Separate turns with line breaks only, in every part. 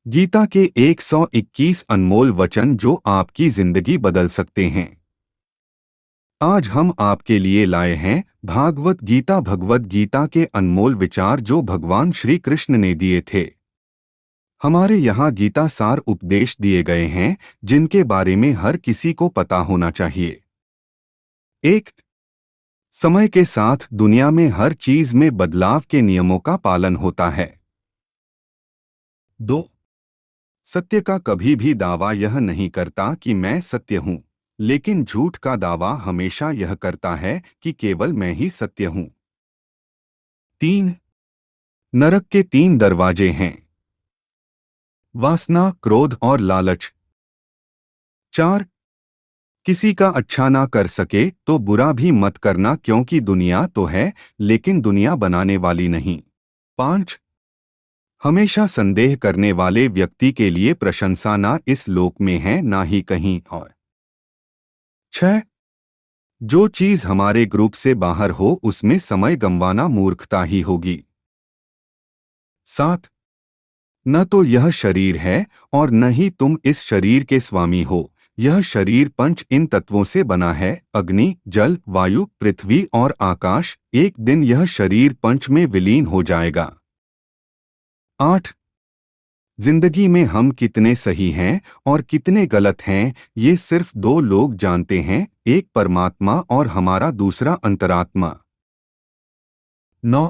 गीता के 121 अनमोल वचन जो आपकी जिंदगी बदल सकते हैं। आज हम आपके लिए लाए हैं भगवत गीता के अनमोल विचार जो भगवान श्री कृष्ण ने दिए थे। हमारे यहाँ गीता सार उपदेश दिए गए हैं जिनके बारे में हर किसी को पता होना चाहिए। एक, समय के साथ दुनिया में हर चीज में बदलाव के नियमों का पालन होता है। दो, सत्य का कभी भी दावा यह नहीं करता कि मैं सत्य हूं, लेकिन झूठ का दावा हमेशा यह करता है कि केवल मैं ही सत्य हूं। तीन, नरक के तीन दरवाजे हैं, वासना, क्रोध और लालच। चार, किसी का अच्छा ना कर सके तो बुरा भी मत करना क्योंकि दुनिया तो है लेकिन दुनिया बनाने वाली नहीं। पांच, हमेशा संदेह करने वाले व्यक्ति के लिए प्रशंसा ना इस लोक में है ना ही कहीं और। छह, जो चीज हमारे ग्रुप से बाहर हो उसमें समय गंवाना मूर्खता ही होगी। सात, न तो यह शरीर है और न ही तुम इस शरीर के स्वामी हो। यह शरीर पंच इन तत्वों से बना है, अग्नि, जल, वायु, पृथ्वी और आकाश। एक दिन यह शरीर पंच में विलीन हो जाएगा। आठ, जिंदगी में हम कितने सही हैं और कितने गलत हैं ये सिर्फ दो लोग जानते हैं, एक परमात्मा और हमारा दूसरा अंतरात्मा। 9,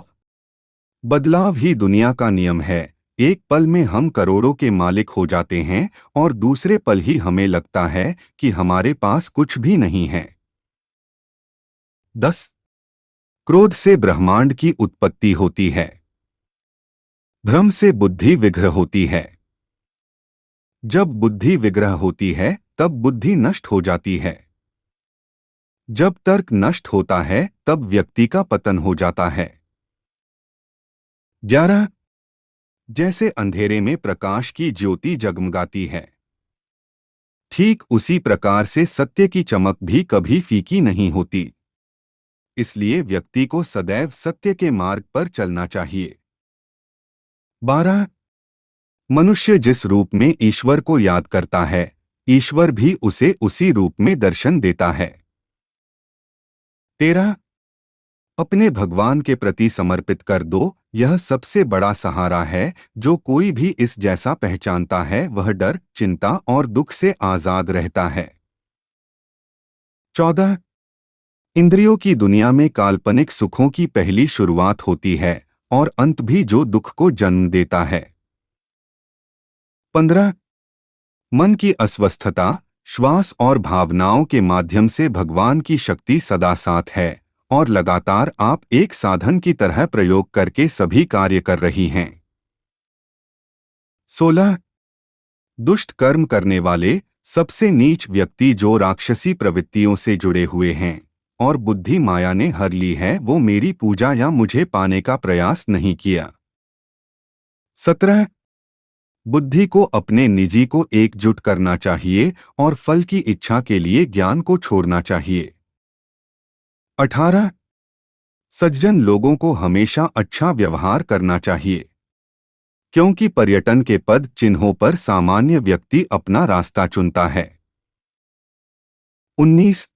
बदलाव ही दुनिया का नियम है। एक पल में हम करोड़ों के मालिक हो जाते हैं और दूसरे पल ही हमें लगता है कि हमारे पास कुछ भी नहीं है। 10, क्रोध से ब्रह्मांड की उत्पत्ति होती है, भ्रम से बुद्धि विग्रह होती है। जब बुद्धि विग्रह होती है तब बुद्धि नष्ट हो जाती है। जब तर्क नष्ट होता है तब व्यक्ति का पतन हो जाता है। 11, जैसे अंधेरे में प्रकाश की ज्योति जगमगाती है, ठीक उसी प्रकार से सत्य की चमक भी कभी फीकी नहीं होती। इसलिए व्यक्ति को सदैव सत्य के मार्ग पर चलना चाहिए। 12, मनुष्य जिस रूप में ईश्वर को याद करता है, ईश्वर भी उसे उसी रूप में दर्शन देता है। 13, अपने भगवान के प्रति समर्पित कर दो, यह सबसे बड़ा सहारा है। जो कोई भी इस जैसा पहचानता है वह डर, चिंता और दुख से आजाद रहता है। 14, इंद्रियों की दुनिया में काल्पनिक सुखों की पहली शुरुआत होती है और अंत भी जो दुख को जन्म देता है। 15, मन की अस्वस्थता, श्वास और भावनाओं के माध्यम से भगवान की शक्ति सदा साथ है और लगातार आप एक साधन की तरह प्रयोग करके सभी कार्य कर रही हैं। 16, दुष्ट कर्म करने वाले, सबसे नीच व्यक्ति जो राक्षसी प्रवृत्तियों से जुड़े हुए हैं और बुद्धि माया ने हर ली है, वो मेरी पूजा या मुझे पाने का प्रयास नहीं किया। 17, बुद्धि को अपने निजी को एकजुट करना चाहिए और फल की इच्छा के लिए ज्ञान को छोड़ना चाहिए। 18, सज्जन लोगों को हमेशा अच्छा व्यवहार करना चाहिए क्योंकि पर्यटन के पद चिन्हों पर सामान्य व्यक्ति अपना रास्ता चुनता है। 19,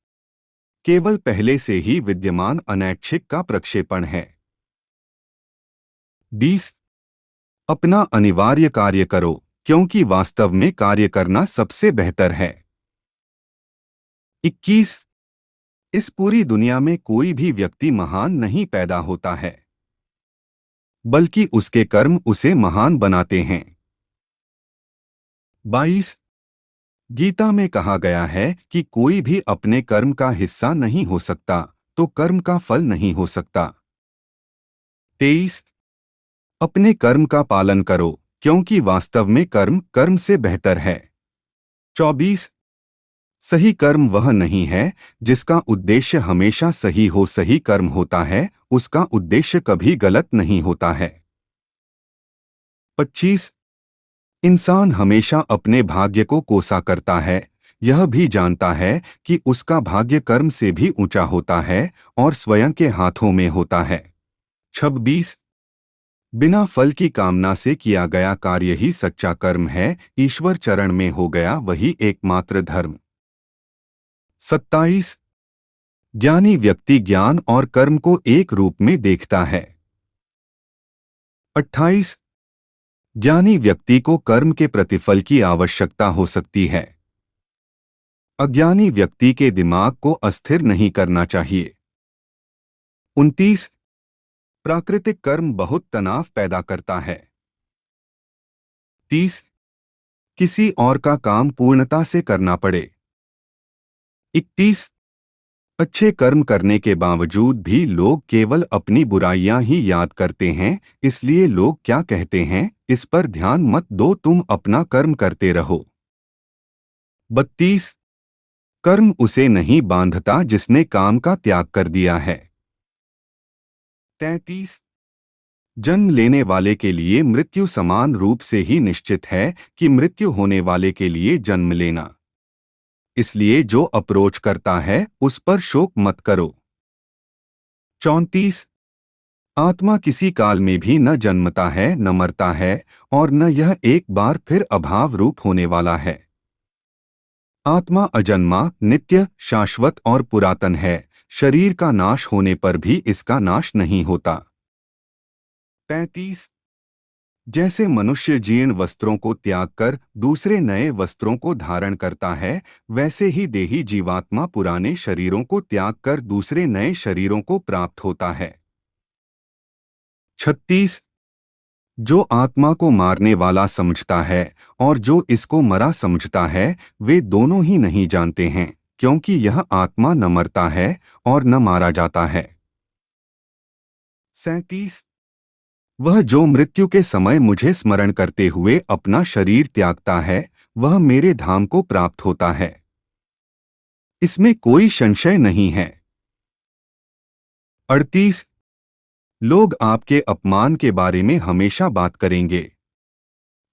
केवल पहले से ही विद्यमान अनैच्छिक का प्रक्षेपण है। 20, अपना अनिवार्य कार्य करो क्योंकि वास्तव में कार्य करना सबसे बेहतर है। 21, इस पूरी दुनिया में कोई भी व्यक्ति महान नहीं पैदा होता है, बल्कि उसके कर्म उसे महान बनाते हैं। 22, गीता में कहा गया है कि कोई भी अपने कर्म का हिस्सा नहीं हो सकता तो कर्म का फल नहीं हो सकता। 23, अपने कर्म का पालन करो क्योंकि वास्तव में कर्म कर्म से बेहतर है। 24, सही कर्म वह नहीं है जिसका उद्देश्य हमेशा सही हो, सही कर्म होता है उसका उद्देश्य कभी गलत नहीं होता है। 25, इंसान हमेशा अपने भाग्य को कोसा करता है, यह भी जानता है कि उसका भाग्य कर्म से भी ऊंचा होता है और स्वयं के हाथों में होता है। 26, बिना फल की कामना से किया गया कार्य ही सच्चा कर्म है। ईश्वर चरण में हो गया वही एकमात्र धर्म। 27। ज्ञानी व्यक्ति ज्ञान और कर्म को एक रूप में देखता है। 28। ज्ञानी व्यक्ति को कर्म के प्रतिफल की आवश्यकता हो सकती है। अज्ञानी व्यक्ति के दिमाग को अस्थिर नहीं करना चाहिए। 29। प्राकृतिक कर्म बहुत तनाव पैदा करता है। 30। किसी और का काम पूर्णता से करना पड़े। 31। अच्छे कर्म करने के बावजूद भी लोग केवल अपनी बुराइयां ही याद करते हैं, इसलिए लोग क्या कहते हैं इस पर ध्यान मत दो, तुम अपना कर्म करते रहो। 32। कर्म उसे नहीं बांधता जिसने काम का त्याग कर दिया है। 33। जन्म लेने वाले के लिए मृत्यु समान रूप से ही निश्चित है कि मृत्यु होने वाले के लिए जन्म लेना, इसलिए जो अप्रोच करता है उस पर शोक मत करो। 34। आत्मा किसी काल में भी न जन्मता है न मरता है और न यह एक बार फिर अभाव रूप होने वाला है। आत्मा अजन्मा, नित्य, शाश्वत और पुरातन है। शरीर का नाश होने पर भी इसका नाश नहीं होता। 35। जैसे मनुष्य जीर्ण वस्त्रों को त्याग कर दूसरे नए वस्त्रों को धारण करता है, वैसे ही देही जीवात्मा पुराने शरीरों को त्याग कर दूसरे नए शरीरों को प्राप्त होता है। 36। जो आत्मा को मारने वाला समझता है और जो इसको मरा समझता है, वे दोनों ही नहीं जानते हैं, क्योंकि यह आत्मा न मरता है और न मारा जाता है। 37। वह जो मृत्यु के समय मुझे स्मरण करते हुए अपना शरीर त्यागता है, वह मेरे धाम को प्राप्त होता है, इसमें कोई संशय नहीं है। 38। लोग आपके अपमान के बारे में हमेशा बात करेंगे।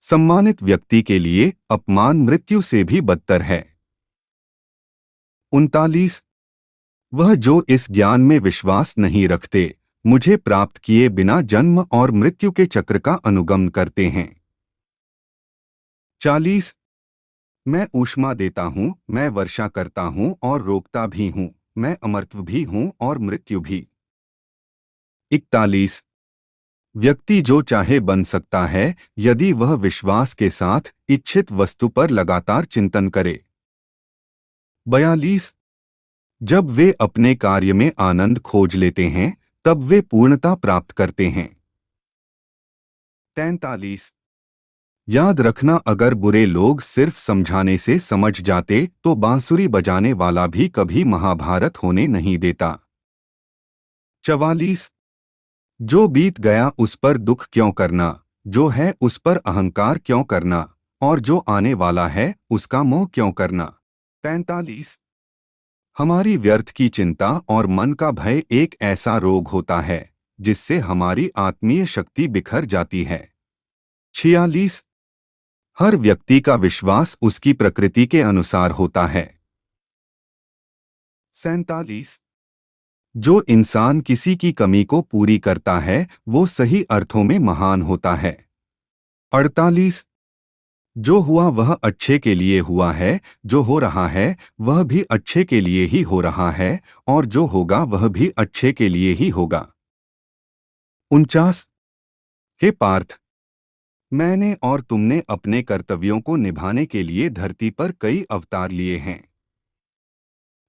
सम्मानित व्यक्ति के लिए अपमान मृत्यु से भी बदतर है। 39। वह जो इस ज्ञान में विश्वास नहीं रखते, मुझे प्राप्त किए बिना जन्म और मृत्यु के चक्र का अनुगमन करते हैं। 40। मैं ऊष्मा देता हूँ, मैं वर्षा करता हूँ और रोकता भी हूँ, मैं अमरत्व भी हूँ और मृत्यु भी। 41। व्यक्ति जो चाहे बन सकता है यदि वह विश्वास के साथ इच्छित वस्तु पर लगातार चिंतन करे। 42। जब वे अपने कार्य में आनंद खोज लेते हैं तब वे पूर्णता प्राप्त करते हैं। 43। याद रखना, अगर बुरे लोग सिर्फ समझाने से समझ जाते तो बांसुरी बजाने वाला भी कभी महाभारत होने नहीं देता। 44। जो बीत गया उस पर दुख क्यों करना, जो है उस पर अहंकार क्यों करना, और जो आने वाला है उसका मोह क्यों करना। 45। हमारी व्यर्थ की चिंता और मन का भय एक ऐसा रोग होता है जिससे हमारी आत्मीय शक्ति बिखर जाती है। 46। हर व्यक्ति का विश्वास उसकी प्रकृति के अनुसार होता है। 47। जो इंसान किसी की कमी को पूरी करता है वो सही अर्थों में महान होता है। 48। जो हुआ वह अच्छे के लिए हुआ है, जो हो रहा है वह भी अच्छे के लिए ही हो रहा है और जो होगा वह भी अच्छे के लिए ही होगा। 49। हे पार्थ, मैंने और तुमने अपने कर्तव्यों को निभाने के लिए धरती पर कई अवतार लिए हैं,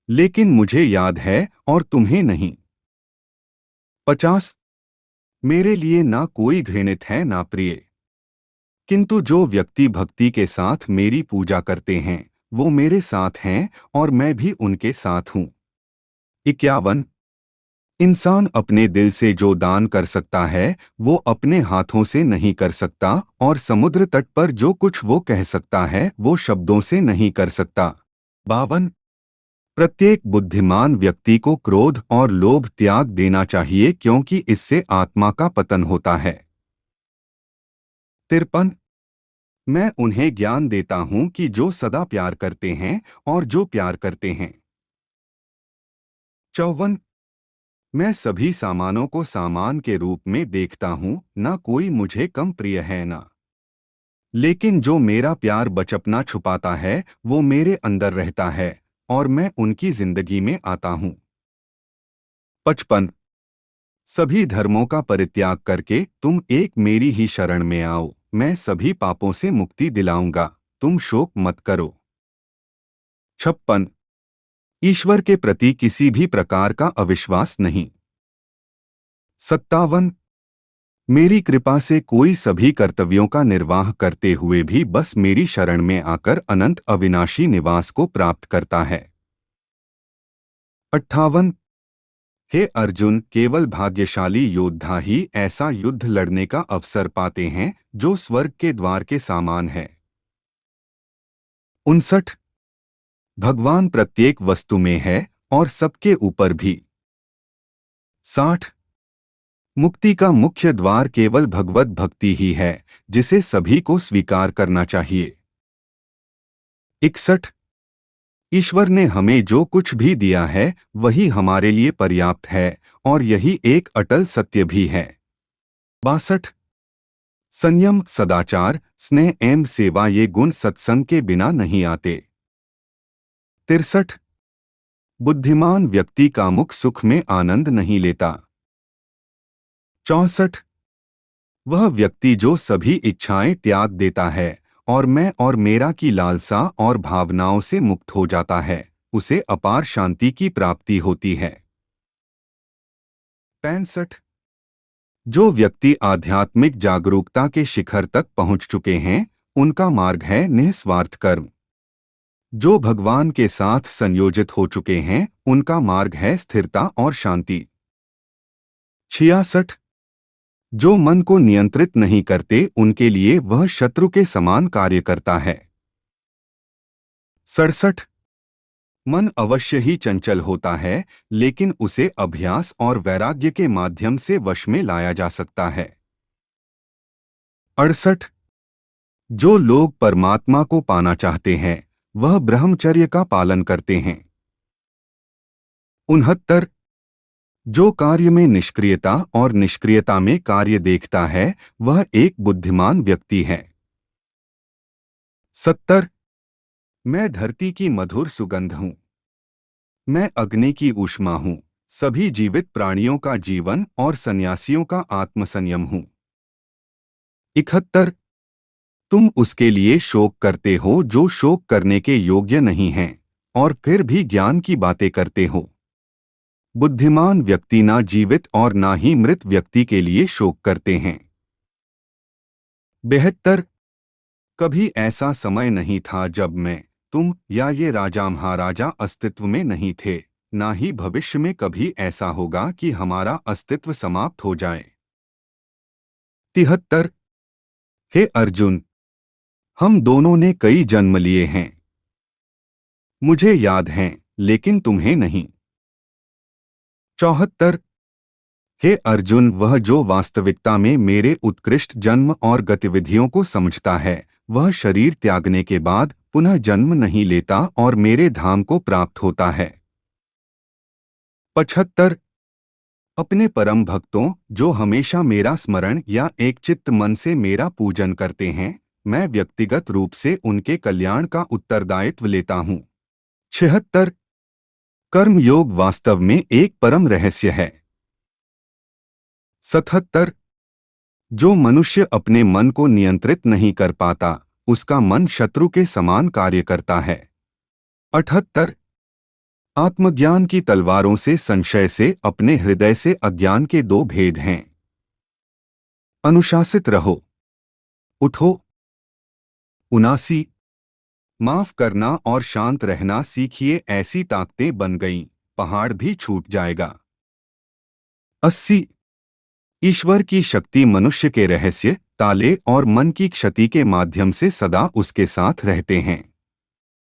लेकिन मुझे याद है और तुम्हें नहीं। 50। मेरे लिए ना कोई घृणित है ना प्रिय, किंतु जो व्यक्ति भक्ति के साथ मेरी पूजा करते हैं वो मेरे साथ हैं और मैं भी उनके साथ हूँ। 51। इंसान अपने दिल से जो दान कर सकता है वो अपने हाथों से नहीं कर सकता, और समुद्र तट पर जो कुछ वो कह सकता है वो शब्दों से नहीं कर सकता। 52। प्रत्येक बुद्धिमान व्यक्ति को क्रोध और लोभ त्याग देना चाहिए क्योंकि इससे आत्मा का पतन होता है। 53। मैं उन्हें ज्ञान देता हूं कि जो सदा प्यार करते हैं और जो प्यार करते हैं। 54। मैं सभी सामानों को सामान के रूप में देखता हूँ, ना कोई मुझे कम प्रिय है ना। लेकिन जो मेरा प्यार बचपना छुपाता है वो मेरे अंदर रहता है और मैं उनकी जिंदगी में आता हूँ। 55। सभी धर्मों का परित्याग करके तुम एक मेरी ही शरण में आओ, मैं सभी पापों से मुक्ति दिलाऊंगा, तुम शोक मत करो। 56। ईश्वर के प्रति किसी भी प्रकार का अविश्वास नहीं। 57। मेरी कृपा से कोई सभी कर्तव्यों का निर्वाह करते हुए भी बस मेरी शरण में आकर अनंत अविनाशी निवास को प्राप्त करता है। 58। हे अर्जुन, केवल भाग्यशाली योद्धा ही ऐसा युद्ध लड़ने का अवसर पाते हैं जो स्वर्ग के द्वार के समान है। 59। भगवान प्रत्येक वस्तु में है और सबके ऊपर भी। 60। मुक्ति का मुख्य द्वार केवल भगवत भक्ति ही है जिसे सभी को स्वीकार करना चाहिए। 61। ईश्वर ने हमें जो कुछ भी दिया है वही हमारे लिए पर्याप्त है और यही एक अटल सत्य भी है। 62। संयम, सदाचार, स्नेह एवं सेवा ये गुण सत्संग के बिना नहीं आते। 63। बुद्धिमान व्यक्ति का मुख सुख में आनंद नहीं लेता। 64। वह व्यक्ति जो सभी इच्छाएं त्याग देता है और मैं और मेरा की लालसा और भावनाओं से मुक्त हो जाता है, उसे अपार शांति की प्राप्ति होती है। 65। जो व्यक्ति आध्यात्मिक जागरूकता के शिखर तक पहुंच चुके हैं उनका मार्ग है निस्वार्थ कर्म। जो भगवान के साथ संयोजित हो चुके हैं उनका मार्ग है स्थिरता और शांति। 66। जो मन को नियंत्रित नहीं करते उनके लिए वह शत्रु के समान कार्य करता है। 67। मन अवश्य ही चंचल होता है लेकिन उसे अभ्यास और वैराग्य के माध्यम से वश में लाया जा सकता है। 68। जो लोग परमात्मा को पाना चाहते हैं वह ब्रह्मचर्य का पालन करते हैं। 69। जो कार्य में निष्क्रियता और निष्क्रियता में कार्य देखता है वह एक बुद्धिमान व्यक्ति है। 70। मैं धरती की मधुर सुगंध हूँ, मैं अग्नि की ऊष्मा हूँ, सभी जीवित प्राणियों का जीवन और सन्यासियों का आत्मसंयम हूँ। 71। तुम उसके लिए शोक करते हो जो शोक करने के योग्य नहीं हैं और फिर भी ज्ञान की बातें करते हो। बुद्धिमान व्यक्ति ना जीवित और ना ही मृत व्यक्ति के लिए शोक करते हैं। 72। कभी ऐसा समय नहीं था जब मैं, तुम या ये राजा महाराजा अस्तित्व में नहीं थे, ना ही भविष्य में कभी ऐसा होगा कि हमारा अस्तित्व समाप्त हो जाए। 73। हे अर्जुन, हम दोनों ने कई जन्म लिए हैं, मुझे याद हैं लेकिन तुम्हें नहीं। 74। हे अर्जुन, वह जो वास्तविकता में मेरे उत्कृष्ट जन्म और गतिविधियों को समझता है वह शरीर त्यागने के बाद पुनः जन्म नहीं लेता और मेरे धाम को प्राप्त होता है। 75। अपने परम भक्तों जो हमेशा मेरा स्मरण या एक चित्त मन से मेरा पूजन करते हैं, मैं व्यक्तिगत रूप से उनके कल्याण का उत्तरदायित्व लेता हूँ। 76। कर्म योग वास्तव में एक परम रहस्य है। 77। जो मनुष्य अपने मन को नियंत्रित नहीं कर पाता उसका मन शत्रु के समान कार्य करता है। 78। आत्मज्ञान की तलवारों से संशय से अपने हृदय से अज्ञान के दो भेद हैं। अनुशासित रहो, उठो। 79। माफ करना और शांत रहना सीखिए, ऐसी ताकतें बन गईं, पहाड़ भी छूट जाएगा। 80। ईश्वर की शक्ति मनुष्य के रहस्य, ताले और मन की क्षति के माध्यम से सदा उसके साथ रहते हैं।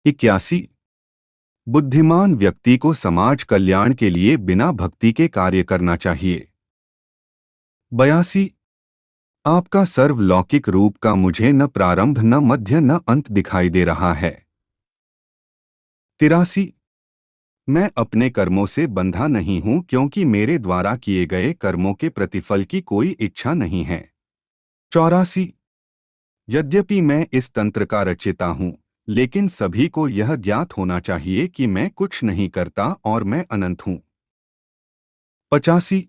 81। बुद्धिमान व्यक्ति को समाज कल्याण के लिए बिना भक्ति के कार्य करना चाहिए। 82। आपका सर्वलौकिक रूप का मुझे न प्रारंभ न मध्य न अंत दिखाई दे रहा है। 83। मैं अपने कर्मों से बंधा नहीं हूँ क्योंकि मेरे द्वारा किए गए कर्मों के प्रतिफल की कोई इच्छा नहीं है। 84। यद्यपि मैं इस तंत्र का रचयिता हूँ, लेकिन सभी को यह ज्ञात होना चाहिए कि मैं कुछ नहीं करता और मैं अनंत हूँ। 85।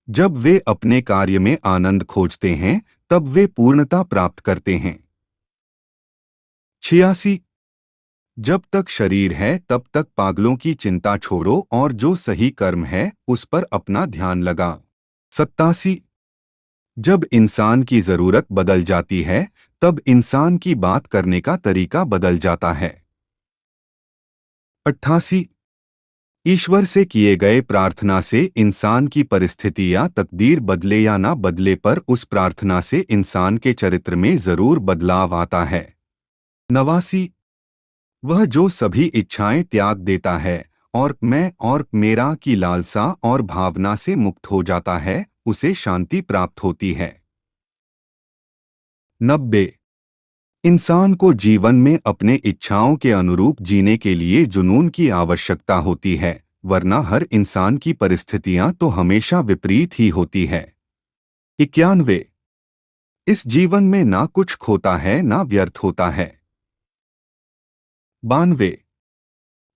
जब वे अपने कार्य में आनंद खोजते हैं, तब वे पूर्णता प्राप्त करते हैं। 86। जब तक शरीर है तब तक पागलों की चिंता छोड़ो और जो सही कर्म है उस पर अपना ध्यान लगा। 87। जब इंसान की जरूरत बदल जाती है, तब इंसान की बात करने का तरीका बदल जाता है। 88। ईश्वर से किए गए प्रार्थना से इंसान की परिस्थिति या तकदीर बदले या ना बदले पर उस प्रार्थना से इंसान के चरित्र में जरूर बदलाव आता है। 89। वह जो सभी इच्छाएं त्याग देता है और मैं और मेरा की लालसा और भावना से मुक्त हो जाता है, उसे शांति प्राप्त होती है। 90। इंसान को जीवन में अपने इच्छाओं के अनुरूप जीने के लिए जुनून की आवश्यकता होती है, वरना हर इंसान की परिस्थितियां तो हमेशा विपरीत ही होती है। 91। इस जीवन में ना कुछ खोता है ना व्यर्थ होता है। 92।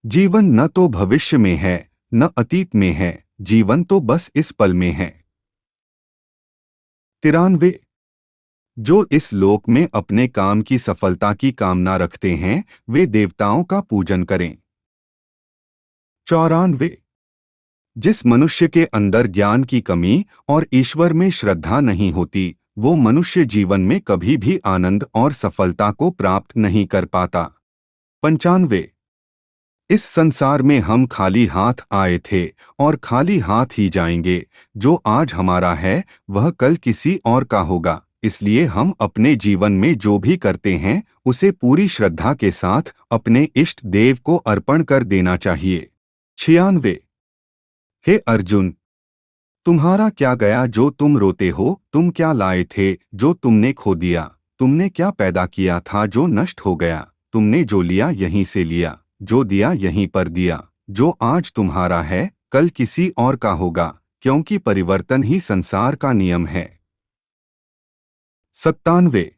जीवन न तो भविष्य में है न अतीत में है, जीवन तो बस इस पल में है। 93। जो इस लोक में अपने काम की सफलता की कामना रखते हैं, वे देवताओं का पूजन करें। 94। जिस मनुष्य के अंदर ज्ञान की कमी और ईश्वर में श्रद्धा नहीं होती, वो मनुष्य जीवन में कभी भी आनंद और सफलता को प्राप्त नहीं कर पाता। 95। इस संसार में हम खाली हाथ आए थे और खाली हाथ ही जाएंगे। जो आज हमारा है वह कल किसी और का होगा, इसलिए हम अपने जीवन में जो भी करते हैं उसे पूरी श्रद्धा के साथ अपने इष्ट देव को अर्पण कर देना चाहिए। 96। हे अर्जुन, तुम्हारा क्या गया जो तुम रोते हो? तुम क्या लाए थे जो तुमने खो दिया? तुमने क्या पैदा किया था जो नष्ट हो गया? तुमने जो लिया यहीं से लिया, जो दिया यहीं पर दिया। जो आज तुम्हारा है कल किसी और का होगा, क्योंकि परिवर्तन ही संसार का नियम है। 97।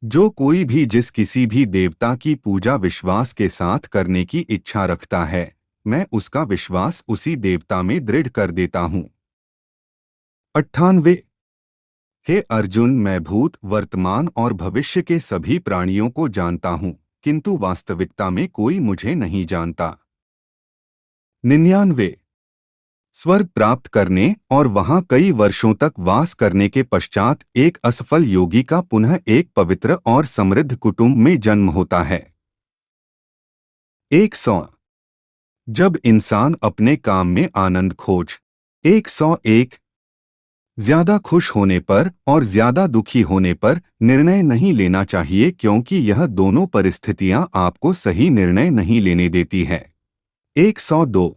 जो कोई भी जिस किसी भी देवता की पूजा विश्वास के साथ करने की इच्छा रखता है, मैं उसका विश्वास उसी देवता में दृढ़ कर देता हूँ। 98। हे अर्जुन, मैं भूत वर्तमान और भविष्य के सभी प्राणियों को जानता हूँ, किंतु वास्तविकता में कोई मुझे नहीं जानता। 99। स्वर्ग प्राप्त करने और वहां कई वर्षों तक वास करने के पश्चात एक असफल योगी का पुनः एक पवित्र और समृद्ध कुटुंब में जन्म होता है। 100। जब इंसान अपने काम में आनंद खोज 101 ज्यादा खुश होने पर और ज्यादा दुखी होने पर निर्णय नहीं लेना चाहिए, क्योंकि यह दोनों परिस्थितियां आपको सही निर्णय नहीं लेने देती है। 102।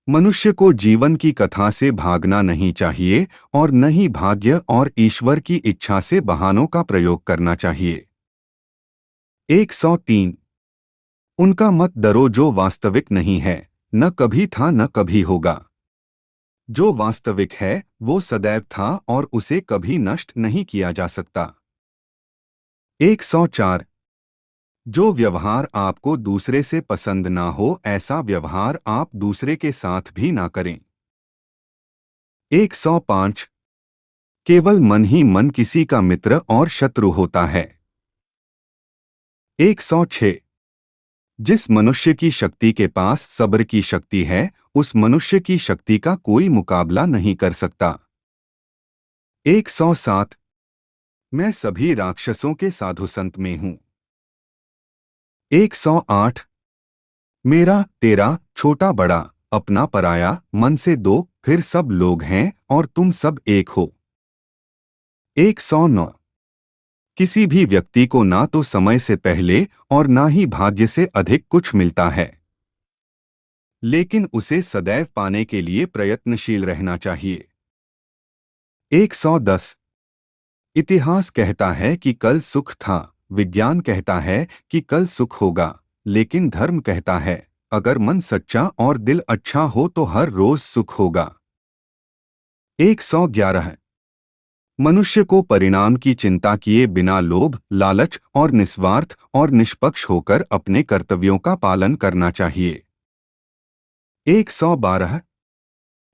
मनुष्य को जीवन की कथा से भागना नहीं चाहिए और न ही भाग्य और ईश्वर की इच्छा से बहानों का प्रयोग करना चाहिए। 103। उनका मत डरो जो वास्तविक नहीं है, न कभी था न कभी होगा। जो वास्तविक है वो सदैव था और उसे कभी नष्ट नहीं किया जा सकता। 104। जो व्यवहार आपको दूसरे से पसंद ना हो, ऐसा व्यवहार आप दूसरे के साथ भी ना करें। 105। केवल मन ही मन किसी का मित्र और शत्रु होता है। 106। जिस मनुष्य की शक्ति के पास सब्र की शक्ति है, उस मनुष्य की शक्ति का कोई मुकाबला नहीं कर सकता। 107। मैं सभी राक्षसों के साधु संत में हूं। 108। मेरा तेरा छोटा बड़ा अपना पराया मन से दो, फिर सब लोग हैं और तुम सब एक हो। 109। किसी भी व्यक्ति को ना तो समय से पहले और ना ही भाग्य से अधिक कुछ मिलता है, लेकिन उसे सदैव पाने के लिए प्रयत्नशील रहना चाहिए। 110। इतिहास कहता है कि कल सुख था, विज्ञान कहता है कि कल सुख होगा, लेकिन धर्म कहता है अगर मन सच्चा और दिल अच्छा हो तो हर रोज सुख होगा। 111। मनुष्य को परिणाम की चिंता किए बिना लोभ, लालच और निस्वार्थ और निष्पक्ष होकर अपने कर्तव्यों का पालन करना चाहिए। 112।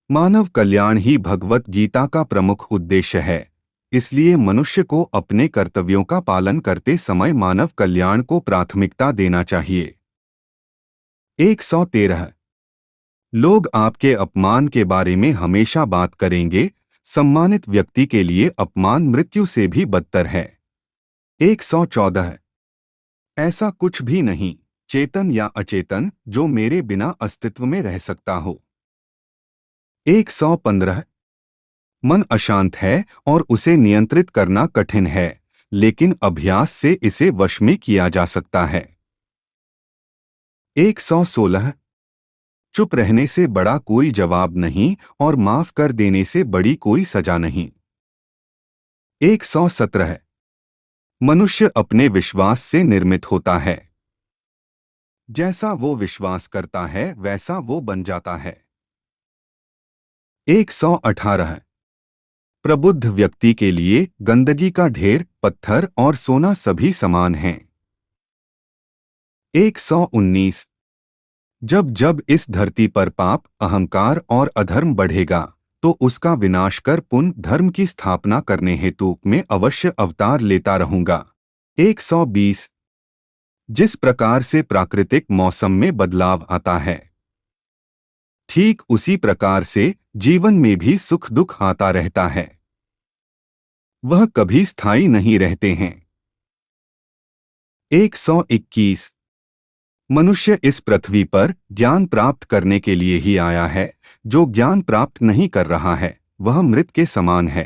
मानव कल्याण ही भगवत गीता का प्रमुख उद्देश्य है, इसलिए मनुष्य को अपने कर्तव्यों का पालन करते समय मानव कल्याण को प्राथमिकता देना चाहिए। 113। लोग आपके अपमान के बारे में हमेशा बात करेंगे, सम्मानित व्यक्ति के लिए अपमान मृत्यु से भी बदतर है। 114। ऐसा कुछ भी नहीं, चेतन या अचेतन, जो मेरे बिना अस्तित्व में रह सकता हो। 115। मन अशांत है और उसे नियंत्रित करना कठिन है, लेकिन अभ्यास से इसे वश में किया जा सकता है। 116। चुप रहने से बड़ा कोई जवाब नहीं और माफ कर देने से बड़ी कोई सजा नहीं। 117। मनुष्य अपने विश्वास से निर्मित होता है। जैसा वो विश्वास करता है वैसा वो बन जाता है। 118। प्रबुद्ध व्यक्ति के लिए गंदगी का ढेर, पत्थर और सोना सभी समान हैं। 119। जब जब इस धरती पर पाप, अहंकार और अधर्म बढ़ेगा तो उसका विनाश कर पुण्य धर्म की स्थापना करने हेतु मैं अवश्य अवतार लेता रहूंगा। 120। जिस प्रकार से प्राकृतिक मौसम में बदलाव आता है, ठीक उसी प्रकार से जीवन में भी सुख दुख आता रहता है। वह कभी स्थायी नहीं रहते हैं। 121। मनुष्य इस पृथ्वी पर ज्ञान प्राप्त करने के लिए ही आया है। जो ज्ञान प्राप्त नहीं कर रहा है वह मृत के समान है।